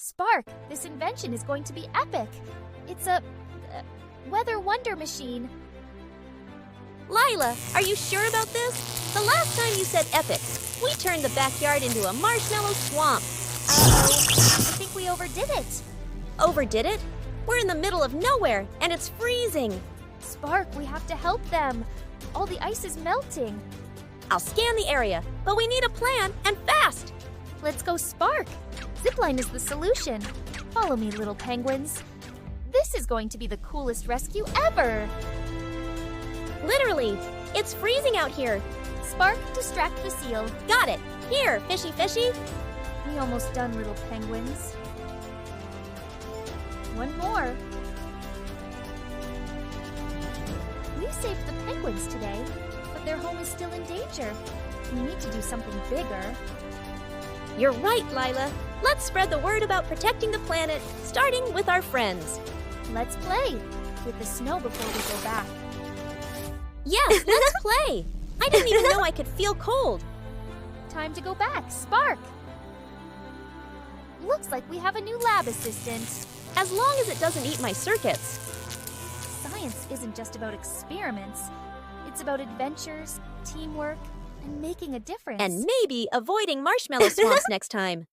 Spark, this invention is going to be epic. It's a weather wonder machine. Lila, are you sure about this? The last time you said epic, we turned the backyard into a marshmallow swamp. I think we overdid it. Overdid it? We're in the middle of nowhere, and it's freezing. Spark, we have to help them. All the ice is melting. I'll scan the area, but we need a plan, and fast! Let's go, Spark. Zipline is the solution. Follow me, little penguins. This is going to be the coolest rescue ever. Literally, it's freezing out here. Spark, distract the seal. Got it. Here, fishy fishy. We almost done, little penguins. One more. We saved the penguins today, but their home is still in danger. We need to do something bigger. You're right, Lila. Let's spread the word about protecting the planet, starting with our friends. Let's play with the snow before we go back. Yes, let's play. I didn't even know I could feel cold. Time to go back, Spark. Looks like we have a new lab assistant. As long as it doesn't eat my circuits. Science isn't just about experiments. It's about adventures, teamwork, and making a difference. And maybe avoiding marshmallow swamps next time.